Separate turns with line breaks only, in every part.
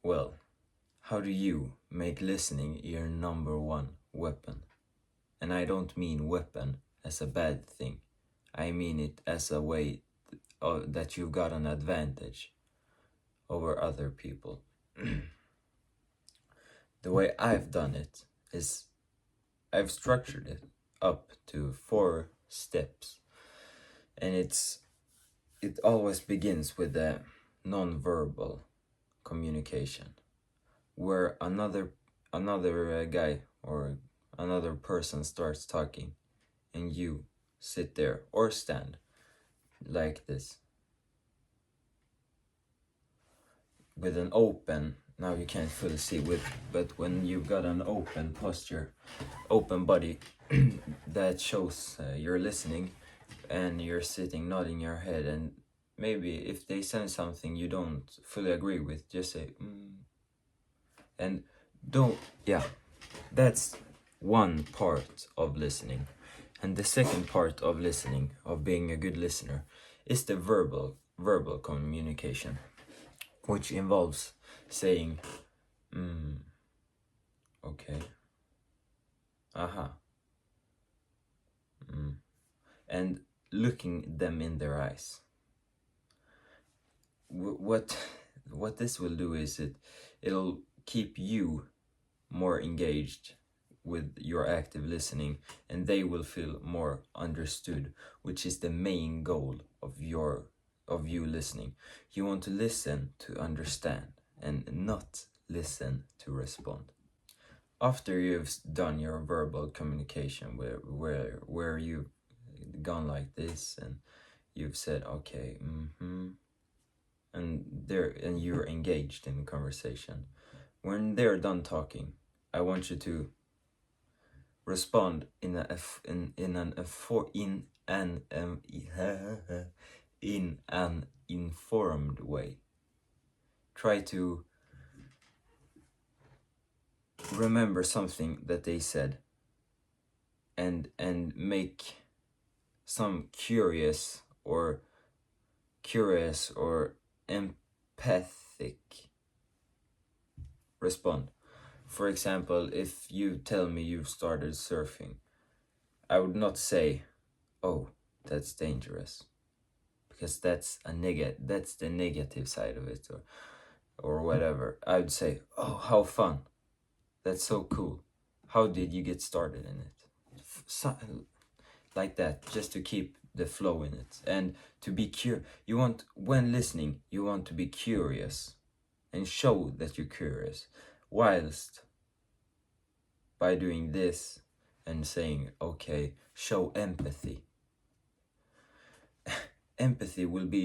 Well, how do you make listening your number one weapon? And I don't mean weapon as a bad thing. I mean it as a way that you've got an advantage over other people. The way I've done it is I've structured it up to 4 steps, and it always begins with a nonverbal communication, where another guy or another person starts talking, and you sit there or stand like this with an open, now you can't fully see with, but when you've got an open posture, open body, that shows you're listening, and you're sitting nodding your head, and maybe if they say something you don't fully agree with, just say and don't, yeah, that's one part of listening. And the second part of listening, of being a good listener, is the verbal communication, which involves saying okay, aha, and looking them in their eyes. What this will do is it'll keep you more engaged with your active listening, and they will feel more understood, which is the main goal of you listening. You want to listen to understand and not listen to respond. After you've done your verbal communication, where you've gone like this and you've said okay, and you're engaged in conversation, when they're done talking, I want you to respond in an informed way. Try to remember something that they said, and make some curious or empathic respond. For example, if you tell me you've started surfing, I would not say, "Oh, that's dangerous," because that's the negative side of it, or whatever. I would say, "Oh, how fun! That's so cool. How did you get started in it?" Like that, just to keep the flow in it, and to be when listening, you want to be curious and show that you're curious, whilst by doing this and saying okay, show empathy. Empathy will be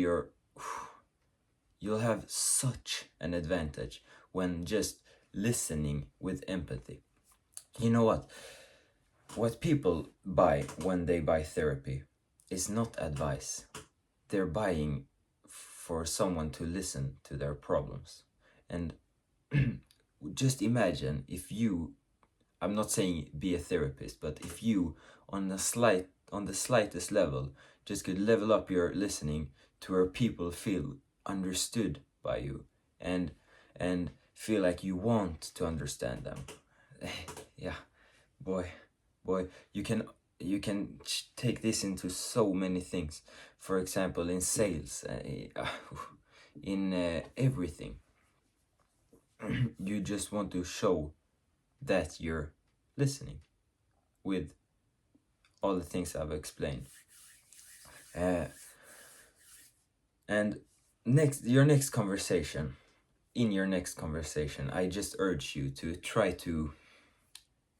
you'll have such an advantage when just listening with empathy. You know what people buy when they buy therapy is not advice. They're buying for someone to listen to their problems. And just imagine if you, I'm not saying be a therapist, but if you on the slightest level just could level up your listening to where people feel understood by you, and feel like you want to understand them. Yeah, boy, you can take this into so many things. For example, in sales, in everything. You just want to show that you're listening with all the things I've explained. And your next conversation, I just urge you to try to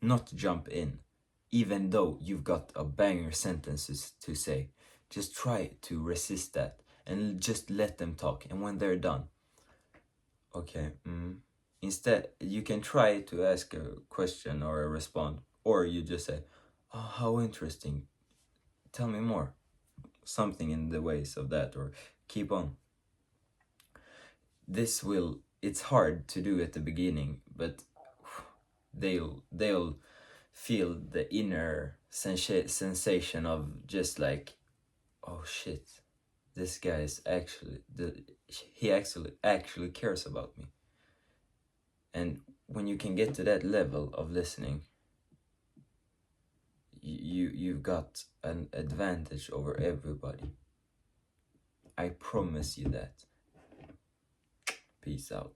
not jump in, even though you've got a banger sentences to say. Just try to resist that and just let them talk. And when they're done, okay, instead you can try to ask a question or a respond, or you just say, "Oh, how interesting, tell me more," something in the ways of that, or keep on. It's hard to do at the beginning, but they'll feel the inner sensation of just like, "Oh shit, this guy is he actually cares about me." when you can get to that level of listening, you've got an advantage over everybody. I promise you that. Peace out.